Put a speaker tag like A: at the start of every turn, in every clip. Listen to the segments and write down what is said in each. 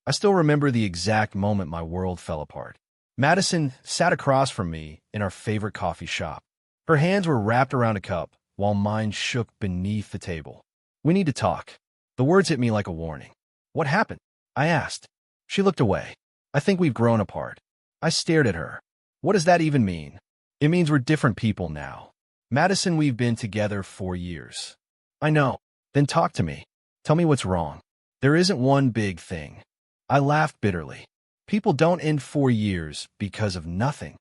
A: I still remember the exact moment my world fell apart. Madison sat across from me in our favorite coffee shop. Her hands were wrapped around a cup, while mine shook beneath the table. "We need to talk." The words hit me like a warning. "What happened?" I asked. She looked away. "I think we've grown apart." I stared at her. "What does that even mean?" "It means we're different people now." "Madison, we've been together 4 years." "I know." "Then talk to me. Tell me what's wrong." "There isn't one big thing." I laughed bitterly. "People don't end 4 years because of nothing."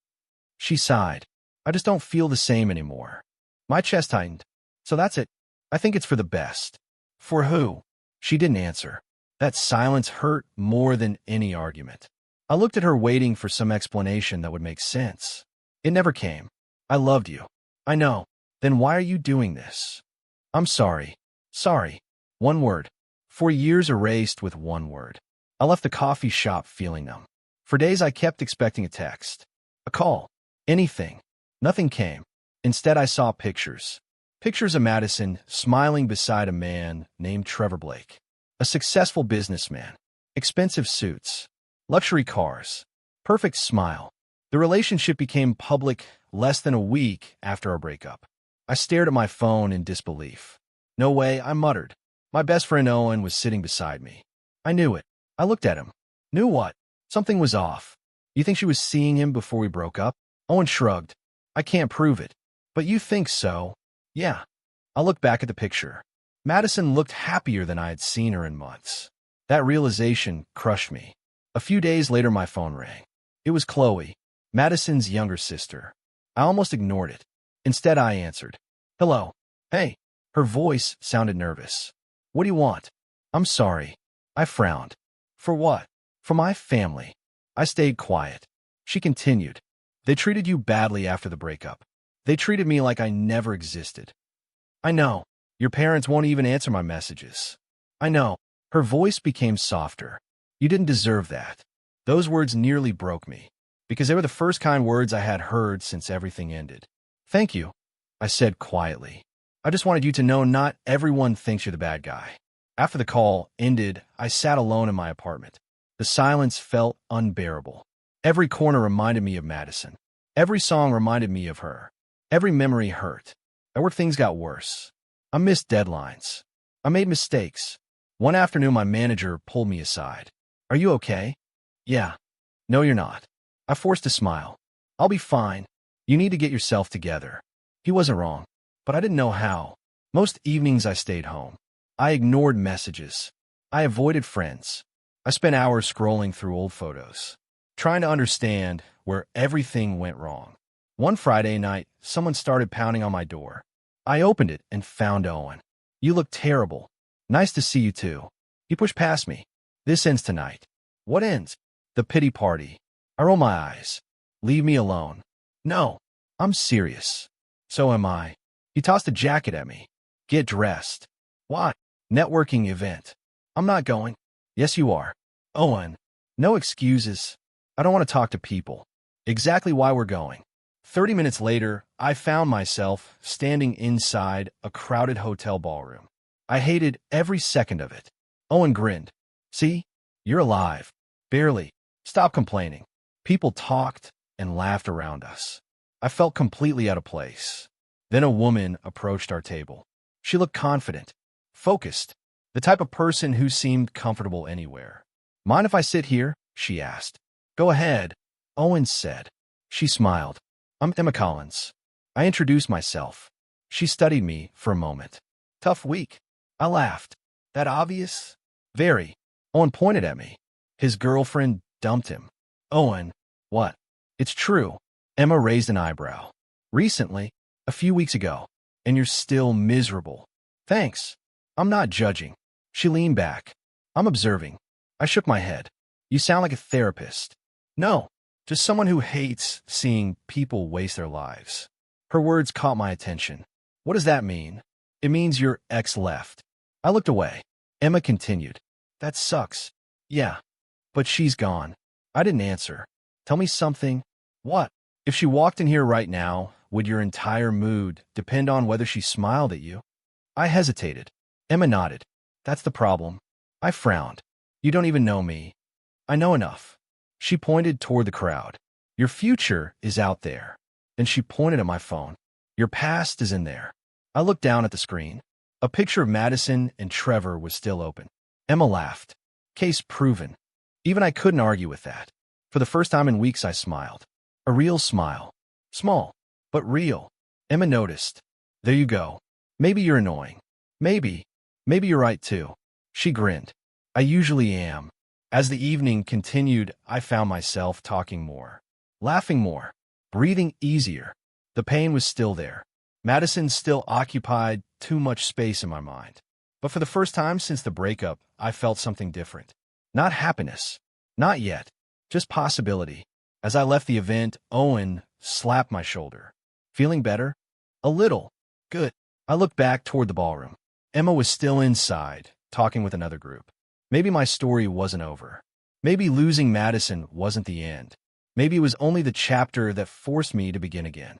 A: She sighed. "I just don't feel the same anymore." My chest tightened. "So that's it. I think it's for the best." "For who?" She didn't answer. That silence hurt more than any argument. I looked at her, waiting for some explanation that would make sense. It never came. "I loved you." "I know." "Then why are you doing this?" "I'm sorry." "Sorry." One word. 4 years erased with one word. I left the coffee shop feeling numb. For days I kept expecting a text, a call, anything. Nothing came. Instead I saw pictures. Pictures of Madison smiling beside a man named Trevor Blake. A successful businessman. Expensive suits. Luxury cars. Perfect smile. The relationship became public less than a week after our breakup. I stared at my phone in disbelief. "No way," I muttered. My best friend Owen was sitting beside me. I knew it. I looked at him. Knew what? Something was off. "You think she was seeing him before we broke up?" Owen shrugged. "I can't prove it." "But you think so?" "Yeah." I looked back at the picture. Madison looked happier than I had seen her in months. That realization crushed me. A few days later, my phone rang. It was Chloe, Madison's younger sister. I almost ignored it. Instead, I answered. "Hello." "Hey." Her voice sounded nervous. "What do you want?" "I'm sorry." I frowned. "For what?" "For my family." I stayed quiet. She continued. "They treated you badly after the breakup. They treated me like I never existed." "I know. Your parents won't even answer my messages." "I know." Her voice became softer. "You didn't deserve that." Those words nearly broke me, because they were the first kind words I had heard since everything ended. "Thank you," I said quietly. "I just wanted you to know not everyone thinks you're the bad guy." After the call ended, I sat alone in my apartment. The silence felt unbearable. Every corner reminded me of Madison. Every song reminded me of her. Every memory hurt. At work, things got worse. I missed deadlines. I made mistakes. One afternoon, my manager pulled me aside. "Are you okay?" "Yeah." "No, you're not." I forced a smile. "I'll be fine. You need to get yourself together." He wasn't wrong, but I didn't know how. Most evenings I stayed home. I ignored messages. I avoided friends. I spent hours scrolling through old photos, trying to understand where everything went wrong. One Friday night, someone started pounding on my door. I opened it and found Owen. "You look terrible." "Nice to see you too." He pushed past me. "This ends tonight." "What ends?" "The pity party." I roll my eyes. "Leave me alone." "No." "I'm serious." "So am I." He tossed a jacket at me. "Get dressed." "Why?" "Networking event." "I'm not going." "Yes, you are." "Owen." "No excuses. I don't want to talk to people." "Exactly why we're going." 30 minutes later, I found myself standing inside a crowded hotel ballroom. I hated every second of it. Owen grinned. "See? You're alive." "Barely." "Stop complaining." People talked and laughed around us. I felt completely out of place. Then a woman approached our table. She looked confident, focused, the type of person who seemed comfortable anywhere. "Mind if I sit here?" she asked. "Go ahead," Owen said. She smiled. "I'm Emma Collins." I introduced myself. She studied me for a moment. "Tough week." I laughed. "That obvious?" "Very." Owen pointed at me. "His girlfriend dumped him." "Owen." "What?" "It's true." Emma raised an eyebrow. "Recently, a few weeks ago, and you're still miserable." "Thanks. I'm not judging." She leaned back. "I'm observing." I shook my head. "You sound like a therapist." "No, just someone who hates seeing people waste their lives." Her words caught my attention. "What does that mean?" "It means your ex left." I looked away. Emma continued. "That sucks." "Yeah, but she's gone." I didn't answer. "Tell me something." "What?" "If she walked in here right now, would your entire mood depend on whether she smiled at you?" I hesitated. Emma nodded. "That's the problem." I frowned. "You don't even know me." I know enough. She pointed toward the crowd. Your future is out there. Then she pointed at my phone. Your past is in there. I looked down at the screen. A picture of Madison and Trevor was still open. Emma laughed. Case proven. Even I couldn't argue with that. For the first time in weeks, I smiled. A real smile. Small, but real. Emma noticed. There you go. Maybe you're annoying. Maybe you're right too. She grinned. I usually am. As the evening continued, I found myself talking more, laughing more, breathing easier. The pain was still there. Madison still occupied too much space in my mind. But for the first time since the breakup, I felt something different. Not happiness. Not yet. Just possibility. As I left the event, Owen slapped my shoulder. Feeling better? A little. Good. I looked back toward the ballroom. Emma was still inside, talking with another group. Maybe my story wasn't over. Maybe losing Madison wasn't the end. Maybe it was only the chapter that forced me to begin again.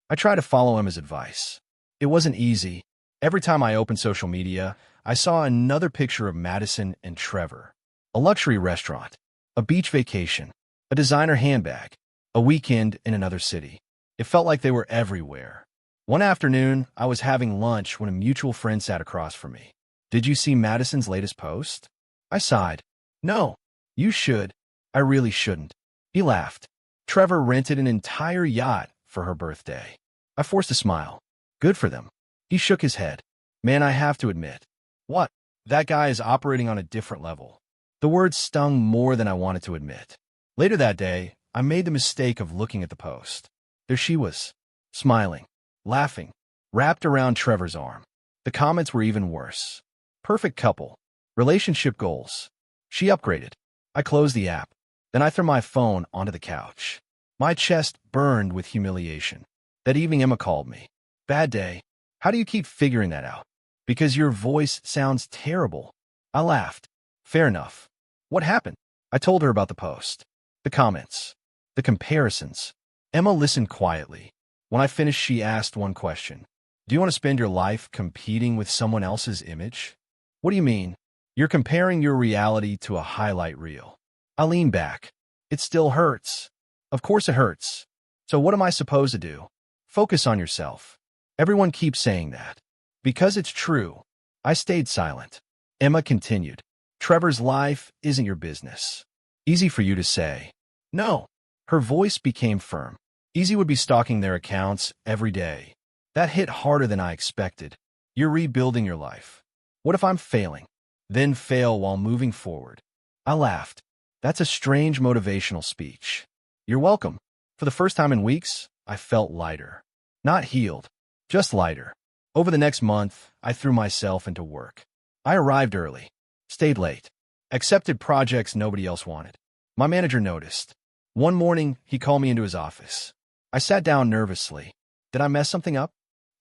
A: I tried to follow Emma's advice. It wasn't easy. Every time I opened social media, I saw another picture of Madison and Trevor. A luxury restaurant, a beach vacation, a designer handbag, a weekend in another city. It felt like they were everywhere. One afternoon, I was having lunch when a mutual friend sat across from me. Did you see Madison's latest post? I sighed. No, you should. I really shouldn't. He laughed. Trevor rented an entire yacht for her birthday. I forced a smile. Good for them. He shook his head. Man, I have to admit. What? That guy is operating on a different level. The words stung more than I wanted to admit. Later that day, I made the mistake of looking at the post. There she was, smiling, laughing, wrapped around Trevor's arm. The comments were even worse. Perfect couple. Relationship goals. She upgraded. I closed the app. Then I threw my phone onto the couch. My chest burned with humiliation. That evening, Emma called me. Bad day. How do you keep figuring that out? Because your voice sounds terrible. I laughed. Fair enough. What happened? I told her about the post. The comments. The comparisons. Emma listened quietly. When I finished, she asked one question. Do you want to spend your life competing with someone else's image? What do you mean? You're comparing your reality to a highlight reel. I leaned back. It still hurts. Of course it hurts. So what am I supposed to do? Focus on yourself. Everyone keeps saying that. Because it's true. I stayed silent. Emma continued. Trevor's life isn't your business. Easy for you to say. No. Her voice became firm. Easy would be stalking their accounts every day. That hit harder than I expected. You're rebuilding your life. What if I'm failing? Then fail while moving forward. I laughed. That's a strange motivational speech. You're welcome. For the first time in weeks, I felt lighter. Not healed, just lighter. Over the next month, I threw myself into work. I arrived early, stayed late, accepted projects nobody else wanted. My manager noticed. One morning, he called me into his office. I sat down nervously. Did I mess something up?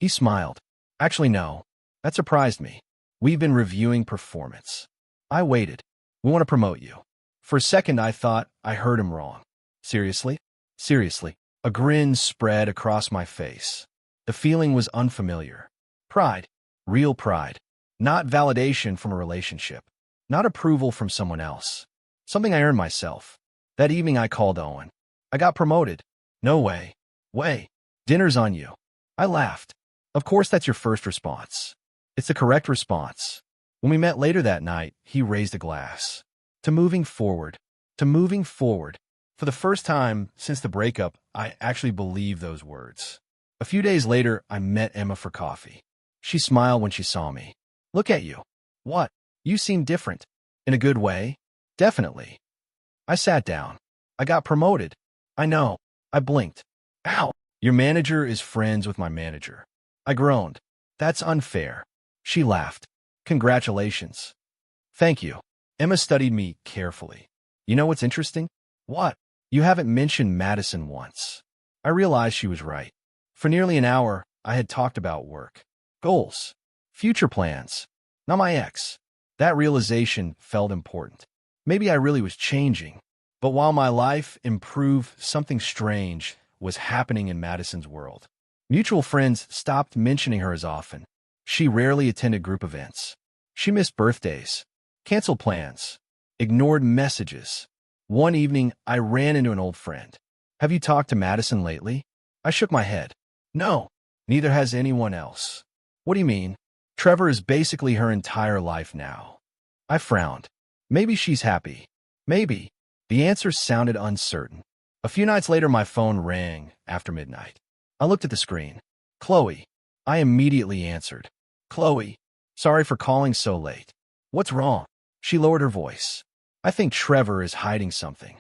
A: He smiled. Actually, no. That surprised me. We've been reviewing performance. I waited. We want to promote you. For a second, I thought I heard him wrong. Seriously? Seriously. A grin spread across my face. The feeling was unfamiliar. Pride. Real pride. Not validation from a relationship. Not approval from someone else. Something I earned myself. That evening, I called Owen. I got promoted. No way. Way. Dinner's on you. I laughed. Of course, that's your first response. It's the correct response. When we met later that night, he raised a glass. To moving forward. To moving forward. For the first time since the breakup, I actually believed those words. A few days later, I met Emma for coffee. She smiled when she saw me. Look at you. What? You seem different. In a good way? Definitely. I sat down. I got promoted. I know. I blinked. Ow. Your manager is friends with my manager. I groaned. That's unfair. She laughed. Congratulations. Thank you. Emma studied me carefully. You know what's interesting? What? You haven't mentioned Madison once. I realized she was right. For nearly an hour, I had talked about work, goals, future plans, not my ex. That realization felt important. Maybe I really was changing. But while my life improved, something strange was happening in Madison's world. Mutual friends stopped mentioning her as often. She rarely attended group events. She missed birthdays, canceled plans, ignored messages. One evening, I ran into an old friend. Have you talked to Madison lately? I shook my head. No, neither has anyone else. What do you mean? Trevor is basically her entire life now. I frowned. Maybe she's happy. Maybe. The answer sounded uncertain. A few nights later, my phone rang after midnight. I looked at the screen. Chloe. I immediately answered. Chloe. Sorry for calling so late. What's wrong? She lowered her voice. I think Trevor is hiding something.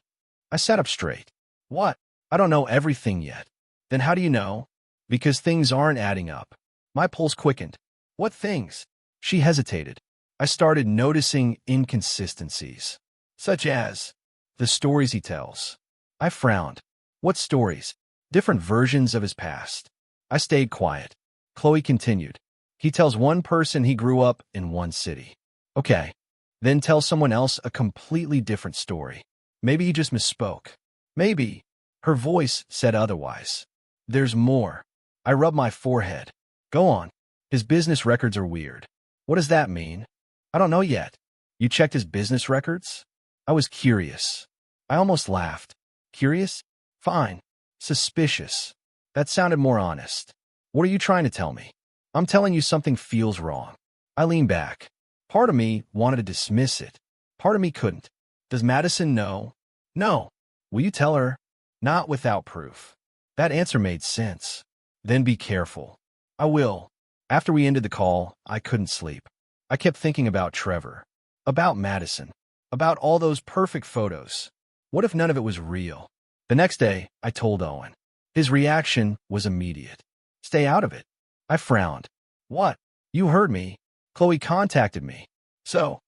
A: I sat up straight. What? I don't know everything yet. Then how do you know? Because things aren't adding up. My pulse quickened. What things? She hesitated. I started noticing inconsistencies, such as the stories he tells. I frowned. What stories? Different versions of his past. I stayed quiet. Chloe continued. He tells one person he grew up in one city. Okay. Then tell someone else a completely different story. Maybe he just misspoke. Maybe. Her voice said otherwise. There's more. I rubbed my forehead. Go on. His business records are weird. What does that mean? I don't know yet. You checked his business records? I was curious. I almost laughed. Curious? Fine. Suspicious. That sounded more honest. What are you trying to tell me? I'm telling you something feels wrong. I leaned back. Part of me wanted to dismiss it. Part of me couldn't. Does Madison know? No. Will you tell her? Not without proof. That answer made sense. Then be careful. I will. After we ended the call, I couldn't sleep. I kept thinking about Trevor. About Madison. About all those perfect photos. What if none of it was real? The next day, I told Owen. His reaction was immediate. Stay out of it. I frowned. What? You heard me. Chloe contacted me. So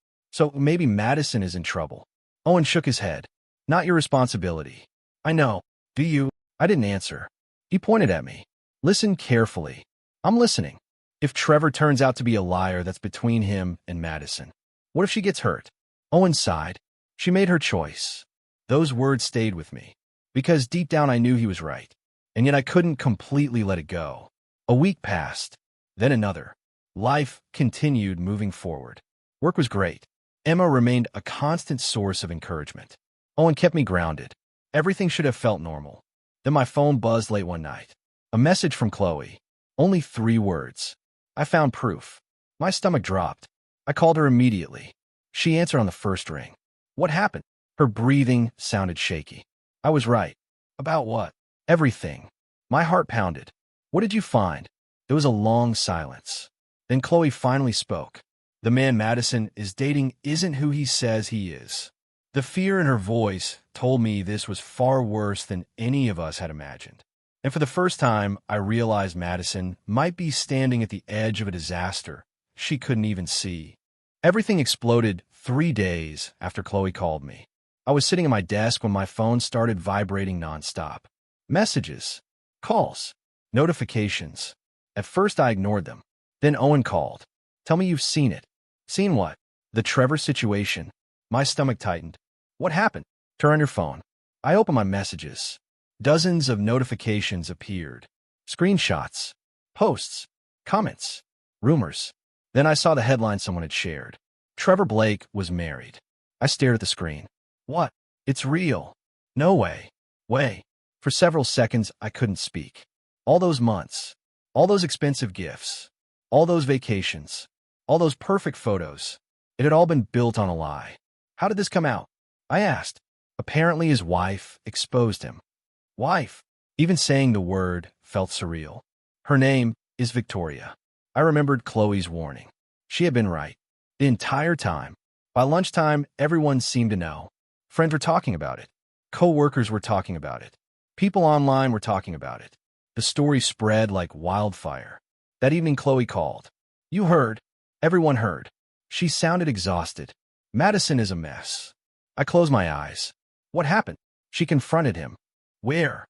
A: maybe Madison is in trouble. Owen shook his head. Not your responsibility. I know. Do you? I didn't answer. He pointed at me. Listen carefully. I'm listening. If Trevor turns out to be a liar, that's between him and Madison. What if she gets hurt? Owen sighed. She made her choice. Those words stayed with me. Because deep down I knew he was right. And yet I couldn't completely let it go. A week passed. Then another. Life continued moving forward. Work was great. Emma remained a constant source of encouragement. Owen kept me grounded. Everything should have felt normal. Then my phone buzzed late one night. A message from Chloe. Only 3 words. I found proof. My stomach dropped. I called her immediately. She answered on the first ring. What happened? Her breathing sounded shaky. I was right. About what? Everything. My heart pounded. What did you find? There was a long silence. Then Chloe finally spoke. The man Madison is dating isn't who he says he is. The fear in her voice told me this was far worse than any of us had imagined. And for the first time, I realized Madison might be standing at the edge of a disaster she couldn't even see. Everything exploded 3 days after Chloe called me. I was sitting at my desk when my phone started vibrating nonstop. Messages, calls, notifications. At first, I ignored them. Then Owen called. Tell me you've seen it. Seen what? The Trevor situation. My stomach tightened. What happened? Turn on your phone. I opened my messages. Dozens of notifications appeared. Screenshots, posts, comments, rumors. Then I saw the headline someone had shared. Trevor Blake was married. I stared at the screen. What? It's real. No way. Way. For several seconds, I couldn't speak. All those months. All those expensive gifts. All those vacations. All those perfect photos. It had all been built on a lie. How did this come out? I asked. Apparently his wife exposed him. Wife. Even saying the word felt surreal. Her name is Victoria. I remembered Chloe's warning. She had been right. The entire time. By lunchtime, everyone seemed to know. Friends were talking about it. Co-workers were talking about it. People online were talking about it. The story spread like wildfire. That evening, Chloe called. You heard. Everyone heard. She sounded exhausted. Madison is a mess. I closed my eyes. What happened? She confronted him. Where?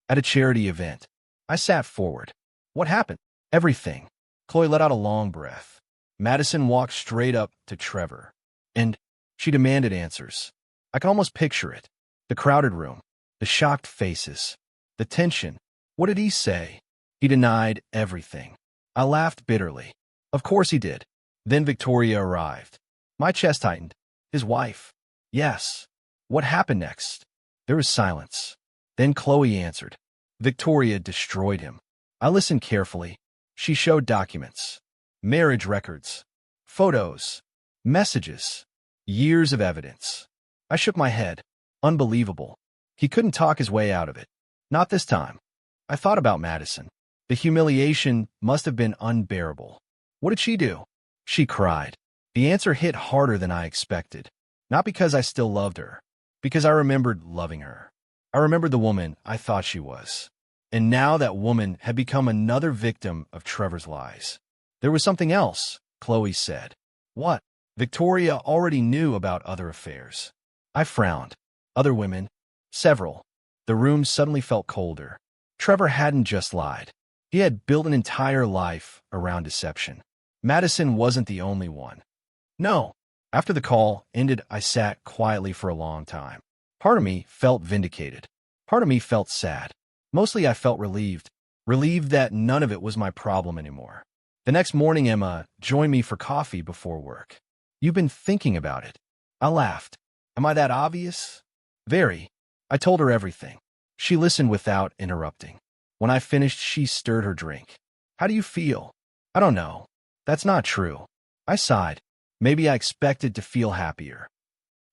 A: At a charity event. I sat forward. What happened? Everything. Chloe let out a long breath. Madison walked straight up to Trevor. And she demanded answers. I could almost picture it. The crowded room. The shocked faces. The tension. What did he say? He denied everything. I laughed bitterly. Of course he did. Then Victoria arrived. My chest tightened. His wife. Yes. What happened next? There was silence. Then Chloe answered. Victoria destroyed him. I listened carefully. She showed documents, marriage records, photos, messages, years of evidence. I shook my head. Unbelievable. He couldn't talk his way out of it. Not this time. I thought about Madison. The humiliation must have been unbearable. What did she do? She cried. The answer hit harder than I expected. Not because I still loved her, because I remembered loving her. I remembered the woman I thought she was. And now that woman had become another victim of Trevor's lies. There was something else, Chloe said. What? Victoria already knew about other affairs. I frowned. Other women? Several. The room suddenly felt colder. Trevor hadn't just lied. He had built an entire life around deception. Madison wasn't the only one. No. After the call ended, I sat quietly for a long time. Part of me felt vindicated. Part of me felt sad. Mostly I felt relieved. Relieved that none of it was my problem anymore. The next morning, Emma joined me for coffee before work. You've been thinking about it. I laughed. Am I that obvious? Very. I told her everything. She listened without interrupting. When I finished, she stirred her drink. How do you feel? I don't know. That's not true. I sighed. Maybe I expected to feel happier.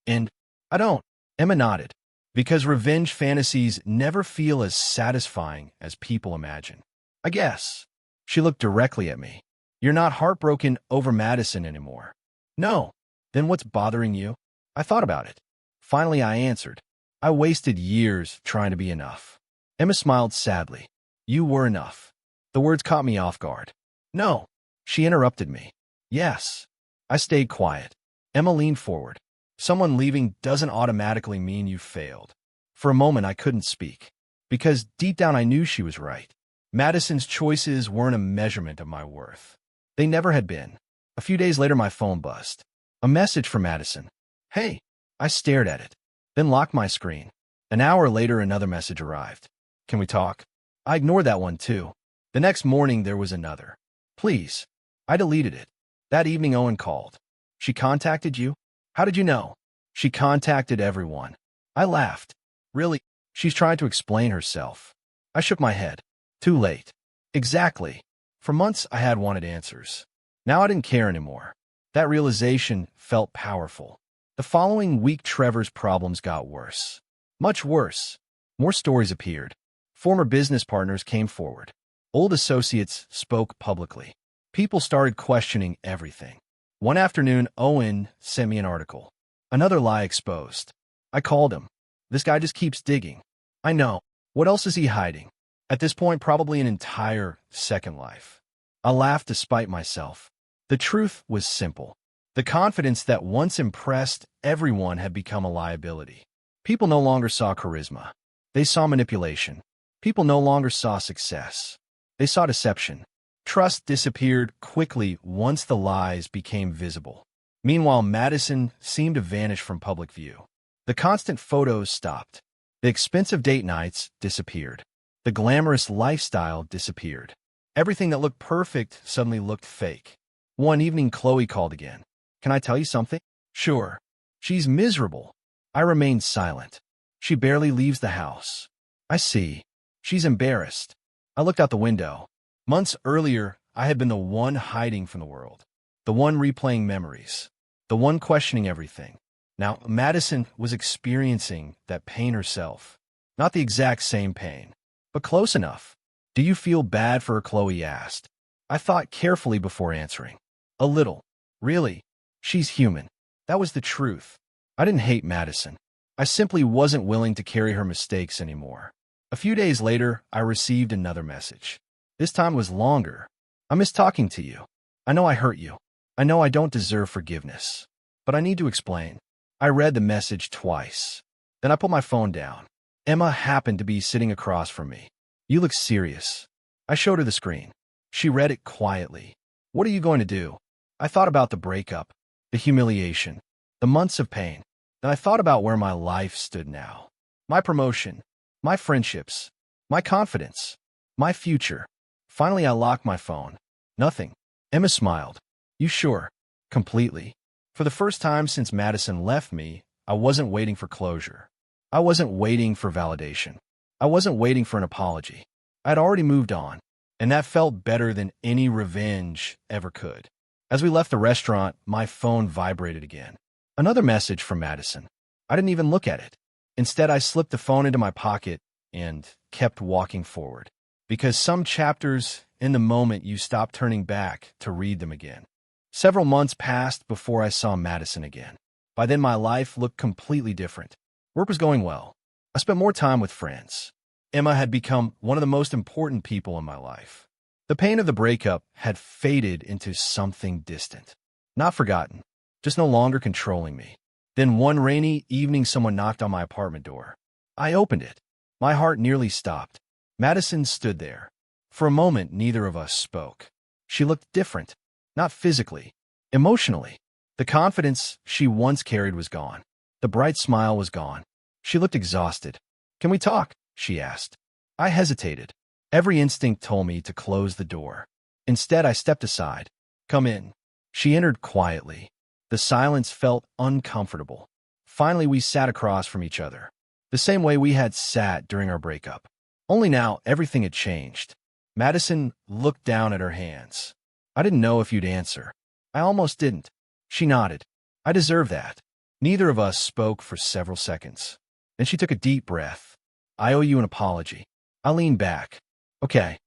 A: And I don't. Emma nodded. Because revenge fantasies never feel as satisfying as people imagine. I guess. She looked directly at me. You're not heartbroken over Madison anymore. No. Then what's bothering you? I thought about it. Finally, I answered. I wasted years trying to be enough. Emma smiled sadly. You were enough. The words caught me off guard. No. She interrupted me. Yes. I stayed quiet. Emma leaned forward. Someone leaving doesn't automatically mean you failed. For a moment, I couldn't speak. Because deep down, I knew she was right. Madison's choices weren't a measurement of my worth. They never had been. A few days later, my phone buzzed. A message from Madison. Hey. I stared at it, then locked my screen. An hour later, another message arrived. Can we talk? I ignored that one, too. The next morning, there was another. Please. I deleted it. That evening, Owen called. She contacted you? How did you know? She contacted everyone. I laughed. Really? She's trying to explain herself. I shook my head. Too late. Exactly. For months, I had wanted answers. Now I didn't care anymore. That realization felt powerful. The following week, Trevor's problems got worse. Much worse. More stories appeared. Former business partners came forward. Old associates spoke publicly. People started questioning everything. One afternoon, Owen sent me an article. Another lie exposed. I called him. This guy just keeps digging. I know. What else is he hiding? At this point, probably an entire second life. I laughed despite myself. The truth was simple. The confidence that once impressed everyone had become a liability. People no longer saw charisma. They saw manipulation. People no longer saw success. They saw deception. Trust disappeared quickly once the lies became visible. Meanwhile, Madison seemed to vanish from public view. The constant photos stopped. The expensive date nights disappeared. The glamorous lifestyle disappeared. Everything that looked perfect suddenly looked fake. One evening, Chloe called again. Can I tell you something? Sure. She's miserable. I remained silent. She barely leaves the house. I see. She's embarrassed. I looked out the window. Months earlier, I had been the one hiding from the world. The one replaying memories. The one questioning everything. Now, Madison was experiencing that pain herself. Not the exact same pain, but close enough. Do you feel bad for her? Chloe asked. I thought carefully before answering. A little. Really? She's human. That was the truth. I didn't hate Madison. I simply wasn't willing to carry her mistakes anymore. A few days later, I received another message. This time was longer. I miss talking to you. I know I hurt you. I know I don't deserve forgiveness. But I need to explain. I read the message twice. Then I put my phone down. Emma happened to be sitting across from me. You look serious. I showed her the screen. She read it quietly. What are you going to do? I thought about the breakup, the humiliation, the months of pain. Then I thought about where my life stood now. My promotion, my friendships, my confidence, my future. Finally, I locked my phone. Nothing. Emma smiled. You sure? Completely. For the first time since Madison left me, I wasn't waiting for closure. I wasn't waiting for validation. I wasn't waiting for an apology. I'd already moved on, and that felt better than any revenge ever could. As we left the restaurant, my phone vibrated again. Another message from Madison. I didn't even look at it. Instead, I slipped the phone into my pocket and kept walking forward. Because some chapters, in the moment, you stop turning back to read them again. Several months passed before I saw Madison again. By then, my life looked completely different. Work was going well. I spent more time with friends. Emma had become one of the most important people in my life. The pain of the breakup had faded into something distant. Not forgotten, just no longer controlling me. Then one rainy evening, someone knocked on my apartment door. I opened it. My heart nearly stopped. Madison stood there. For a moment, neither of us spoke. She looked different, not physically, emotionally. The confidence she once carried was gone. The bright smile was gone. She looked exhausted. "Can we talk?" she asked. I hesitated. Every instinct told me to close the door. Instead, I stepped aside. "Come in." She entered quietly. The silence felt uncomfortable. Finally, we sat across from each other, the same way we had sat during our breakup. Only now, everything had changed. Madison looked down at her hands. "I didn't know if you'd answer." "I almost didn't." She nodded. "I deserve that." Neither of us spoke for several seconds. Then she took a deep breath. "I owe you an apology." I leaned back. "Okay."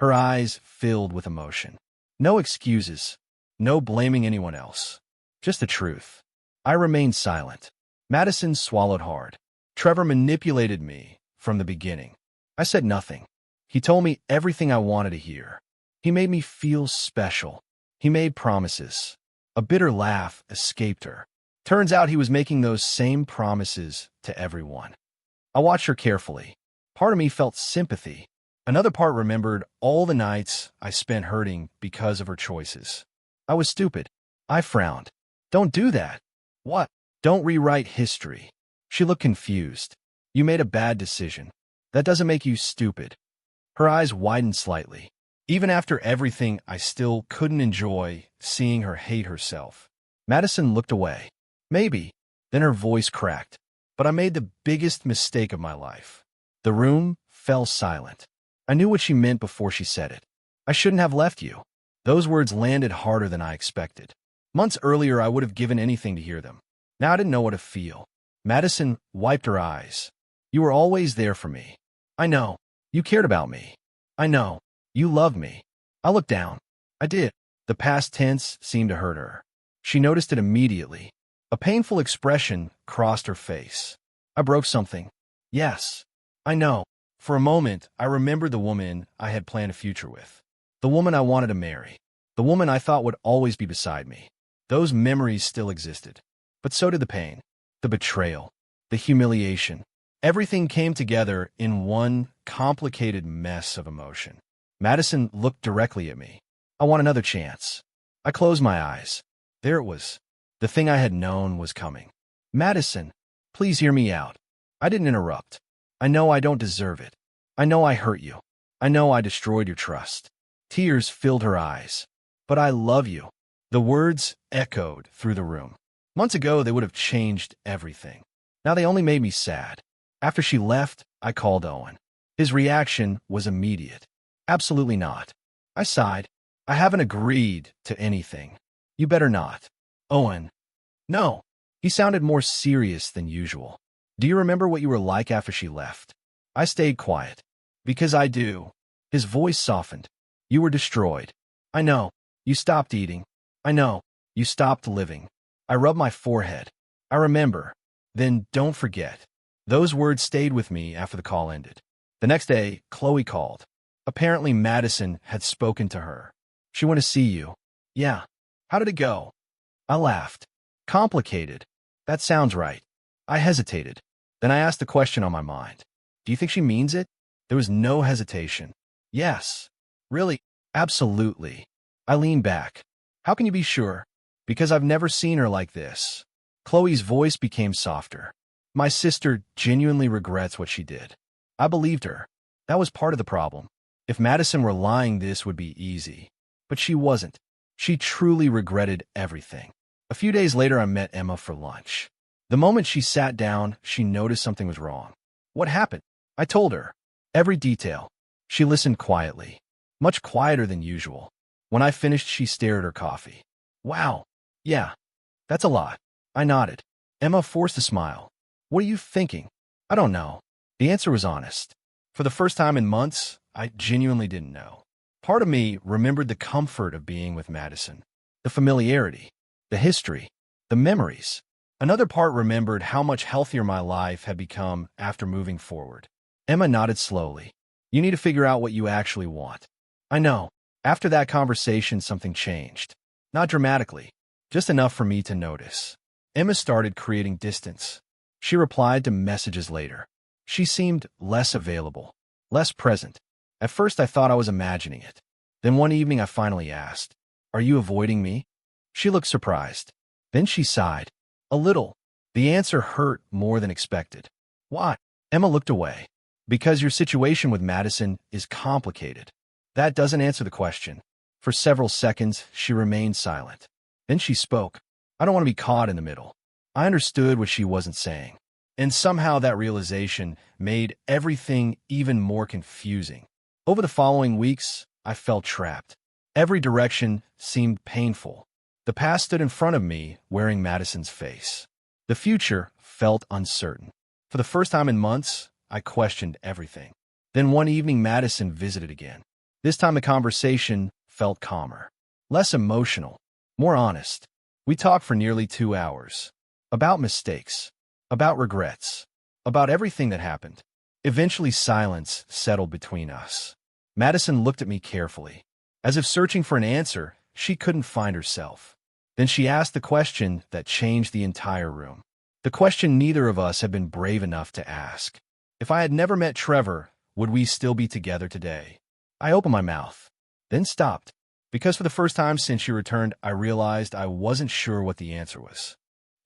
A: Her eyes filled with emotion. No excuses. No blaming anyone else. Just the truth. I remained silent. Madison swallowed hard. "Trevor manipulated me from the beginning." I said nothing. "He told me everything I wanted to hear. He made me feel special. He made promises." A bitter laugh escaped her. Turns out he was making those same promises to everyone. I watched her carefully. Part of me felt sympathy. Another part remembered all the nights I spent hurting because of her choices. I was stupid. I frowned. "Don't do that." "What?" "Don't rewrite history." She looked confused. "You made a bad decision. That doesn't make you stupid." Her eyes widened slightly. Even after everything, I still couldn't enjoy seeing her hate herself. Madison looked away. "Maybe." Then her voice cracked. "But I made the biggest mistake of my life." The room fell silent. I knew what she meant before she said it. "I shouldn't have left you." Those words landed harder than I expected. Months earlier, I would have given anything to hear them. Now I didn't know what to feel. Madison wiped her eyes. "You were always there for me." "I know. You cared about me." "I know. You loved me." I looked down. "I did." The past tense seemed to hurt her. She noticed it immediately. A painful expression crossed her face. "I broke something." "Yes. I know." For a moment, I remembered the woman I had planned a future with. The woman I wanted to marry. The woman I thought would always be beside me. Those memories still existed. But so did the pain, the betrayal, the humiliation. Everything came together in one complicated mess of emotion. Madison looked directly at me. "I want another chance." I closed my eyes. There it was. The thing I had known was coming. "Madison, please hear me out." I didn't interrupt. "I know I don't deserve it. I know I hurt you. I know I destroyed your trust." Tears filled her eyes. "But I love you." The words echoed through the room. Months ago, they would have changed everything. Now they only made me sad. After she left, I called Owen. His reaction was immediate. "Absolutely not." I sighed. "I haven't agreed to anything." "You better not." "Owen." "No." He sounded more serious than usual. "Do you remember what you were like after she left?" I stayed quiet. "Because I do." His voice softened. "You were destroyed." "I know." "You stopped eating." "I know." "You stopped living." I rubbed my forehead. "I remember." "Then don't forget." Those words stayed with me after the call ended. The next day, Chloe called. Apparently, Madison had spoken to her. "She went to see you." "Yeah." "How did it go?" I laughed. "Complicated." "That sounds right." I hesitated. Then I asked the question on my mind. "Do you think she means it?" There was no hesitation. "Yes." "Really?" "Absolutely." I leaned back. "How can you be sure?" "Because I've never seen her like this." Chloe's voice became softer. "My sister genuinely regrets what she did." I believed her. That was part of the problem. If Madison were lying, this would be easy. But she wasn't. She truly regretted everything. A few days later, I met Emma for lunch. The moment she sat down, she noticed something was wrong. What happened? I told her. Every detail. She listened quietly, much quieter than usual. When I finished, she stared at her coffee. Wow. Yeah, that's a lot. I nodded. Emma forced a smile. What are you thinking? I don't know. The answer was honest. For the first time in months, I genuinely didn't know. Part of me remembered the comfort of being with Madison, the familiarity, the history, the memories. Another part remembered how much healthier my life had become after moving forward. Emma nodded slowly. You need to figure out what you actually want. I know. After that conversation, something changed. Not dramatically, just enough for me to notice. Emma started creating distance. She replied to messages later. She seemed less available, less present. At first, I thought I was imagining it. Then one evening, I finally asked, Are you avoiding me? She looked surprised. Then she sighed. A little. The answer hurt more than expected. Why? Emma looked away. Because your situation with Madison is complicated. That doesn't answer the question. For several seconds, she remained silent. Then she spoke. I don't want to be caught in the middle. I understood what she wasn't saying. And somehow that realization made everything even more confusing. Over the following weeks, I felt trapped. Every direction seemed painful. The past stood in front of me, wearing Madison's face. The future felt uncertain. For the first time in months, I questioned everything. Then one evening, Madison visited again. This time the conversation felt calmer, less emotional, more honest. We talked for nearly 2 hours. About mistakes, about regrets, about everything that happened. Eventually, silence settled between us. Madison looked at me carefully. As if searching for an answer, she couldn't find herself. Then she asked the question that changed the entire room. The question neither of us had been brave enough to ask. If I had never met Trevor, would we still be together today? I opened my mouth, then stopped. Because for the first time since she returned, I realized I wasn't sure what the answer was.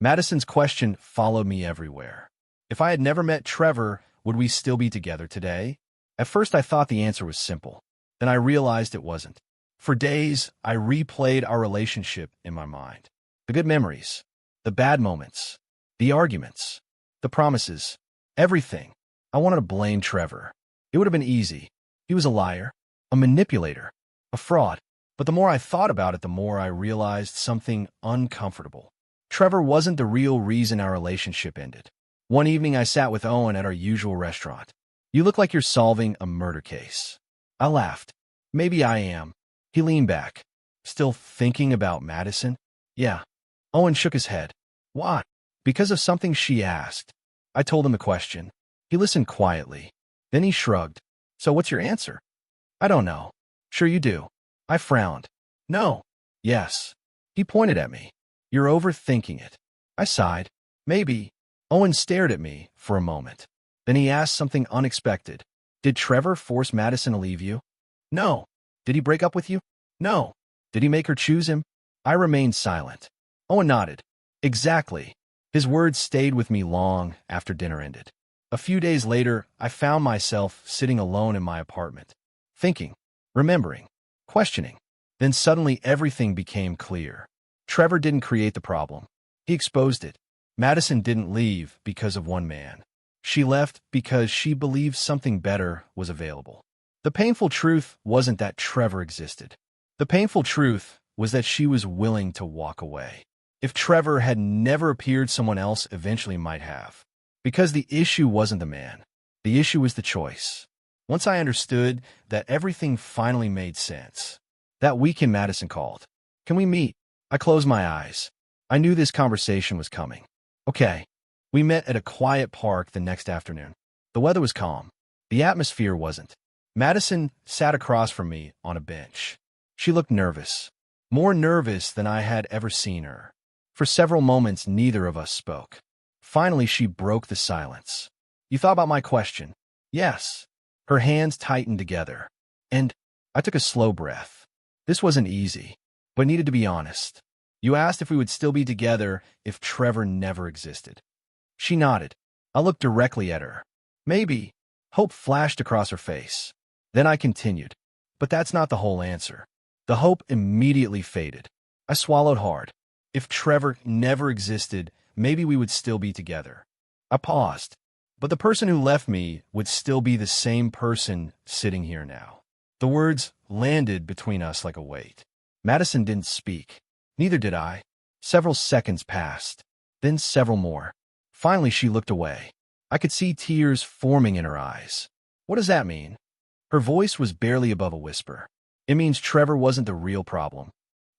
A: Madison's question followed me everywhere. If I had never met Trevor, would we still be together today? At first I thought the answer was simple. Then I realized it wasn't. For days, I replayed our relationship in my mind. The good memories, the bad moments, the arguments, the promises, everything. I wanted to blame Trevor. It would have been easy. He was a liar, a manipulator, a fraud. But the more I thought about it, the more I realized something uncomfortable. Trevor wasn't the real reason our relationship ended. One evening, I sat with Owen at our usual restaurant. You look like you're solving a murder case. I laughed. Maybe I am. He leaned back. Still thinking about Madison? Yeah. Owen shook his head. Why? Because of something she asked. I told him the question. He listened quietly. Then he shrugged. So what's your answer? I don't know. Sure you do. I frowned. No. Yes. He pointed at me. You're overthinking it. I sighed. Maybe. Owen stared at me for a moment. Then he asked something unexpected. Did Trevor force Madison to leave you? No. Did he break up with you? No. Did he make her choose him? I remained silent. Owen nodded. Exactly. His words stayed with me long after dinner ended. A few days later, I found myself sitting alone in my apartment, thinking, remembering, questioning. Then suddenly everything became clear. Trevor didn't create the problem. He exposed it. Madison didn't leave because of one man. She left because she believed something better was available. The painful truth wasn't that Trevor existed. The painful truth was that she was willing to walk away. If Trevor had never appeared, someone else eventually might have. Because the issue wasn't the man. The issue was the choice. Once I understood that, everything finally made sense. That weekend, Madison called. Can we meet? I closed my eyes. I knew this conversation was coming. Okay. We met at a quiet park the next afternoon. The weather was calm. The atmosphere wasn't. Madison sat across from me on a bench. She looked nervous. More nervous than I had ever seen her. For several moments, neither of us spoke. Finally, she broke the silence. You thought about my question? Yes. Her hands tightened together. And I took a slow breath. This wasn't easy, but needed to be honest. You asked if we would still be together if Trevor never existed. She nodded. I looked directly at her. Maybe. Hope flashed across her face. Then I continued. But that's not the whole answer. The hope immediately faded. I swallowed hard. If Trevor never existed, maybe we would still be together. I paused. But the person who left me would still be the same person sitting here now. The words landed between us like a weight. Madison didn't speak. Neither did I. Several seconds passed. Then several more. Finally, she looked away. I could see tears forming in her eyes. What does that mean? Her voice was barely above a whisper. It means Trevor wasn't the real problem.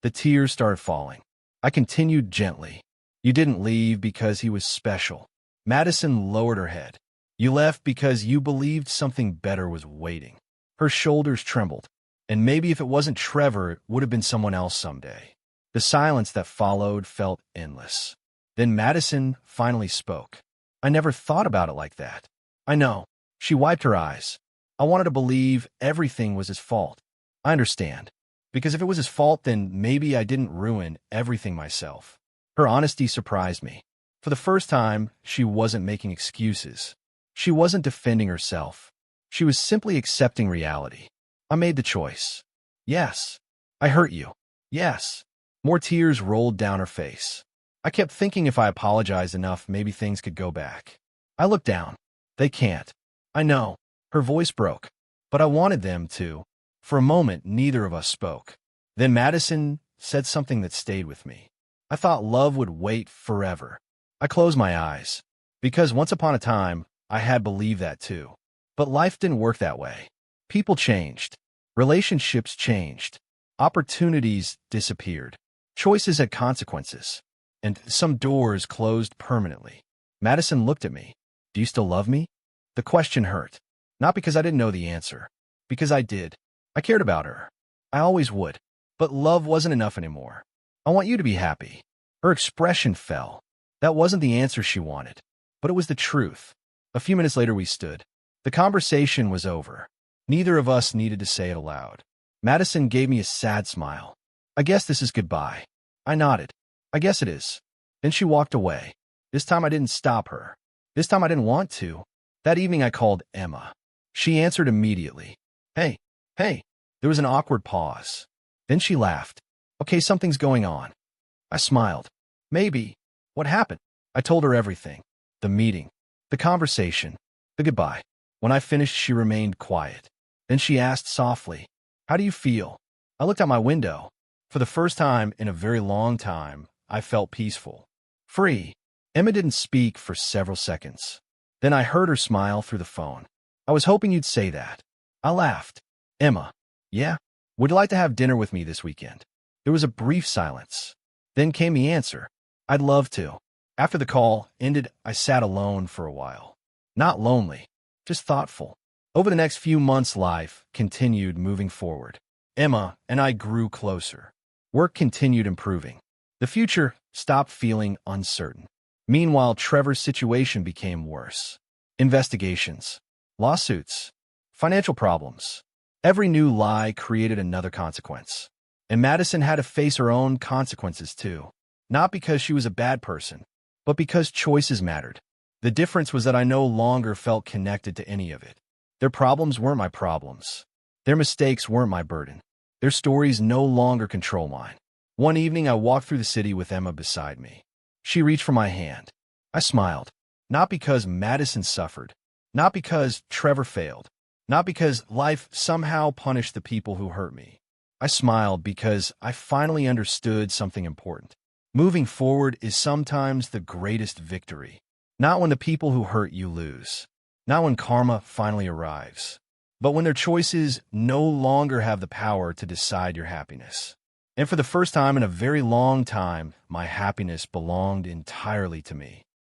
A: The tears started falling. I continued gently. You didn't leave because he was special. Madison lowered her head. You left because you believed something better was waiting. Her shoulders trembled. And maybe if it wasn't Trevor, it would have been someone else someday. The silence that followed felt endless. Then Madison finally spoke. I never thought about it like that. I know. She wiped her eyes. I wanted to believe everything was his fault. I understand. Because if it was his fault, then maybe I didn't ruin everything myself. Her honesty surprised me. For the first time, she wasn't making excuses. She wasn't defending herself. She was simply accepting reality. I made the choice. Yes. I hurt you. Yes. More tears rolled down her face. I kept thinking if I apologized enough, maybe things could go back. I looked down. They can't. I know. Her voice broke. But I wanted them to. For a moment, neither of us spoke. Then Madison said something that stayed with me. I thought love would wait forever. I closed my eyes. Because once upon a time, I had believed that too. But life didn't work that way. People changed. Relationships changed. Opportunities disappeared. Choices had consequences. And some doors closed permanently. Madison looked at me. Do you still love me? The question hurt. Not because I didn't know the answer. Because I did. I cared about her. I always would. But love wasn't enough anymore. I want you to be happy. Her expression fell. That wasn't the answer she wanted. But it was the truth. A few minutes later we stood. The conversation was over. Neither of us needed to say it aloud. Madison gave me a sad smile. I guess this is goodbye. I nodded. I guess it is. Then she walked away. This time I didn't stop her. This time I didn't want to. That evening I called Emma. She answered immediately. Hey. There was an awkward pause. Then she laughed. Okay, something's going on. I smiled. Maybe. What happened? I told her everything. The meeting. The conversation. The goodbye. When I finished, she remained quiet. Then she asked softly, how do you feel? I looked out my window. For the first time in a very long time, I felt peaceful. Free. Emma didn't speak for several seconds. Then I heard her smile through the phone. I was hoping you'd say that. I laughed. Emma. Yeah? Would you like to have dinner with me this weekend? There was a brief silence. Then came the answer. I'd love to. After the call ended, I sat alone for a while. Not lonely, just thoughtful. Over the next few months, life continued moving forward. Emma and I grew closer. Work continued improving. The future stopped feeling uncertain. Meanwhile, Trevor's situation became worse. Investigations, lawsuits, financial problems. Every new lie created another consequence. And Madison had to face her own consequences too. Not because she was a bad person, but because choices mattered. The difference was that I no longer felt connected to any of it. Their problems weren't my problems. Their mistakes weren't my burden. Their stories no longer control mine. One evening, I walked through the city with Emma beside me. She reached for my hand. I smiled. Not because Madison suffered. Not because Trevor failed. Not because life somehow punished the people who hurt me. I smiled because I finally understood something important. Moving forward is sometimes the greatest victory. Not when the people who hurt you lose. Not when karma finally arrives. But when their choices no longer have the power to decide your happiness. And for the first time in a very long time, my happiness belonged entirely to me.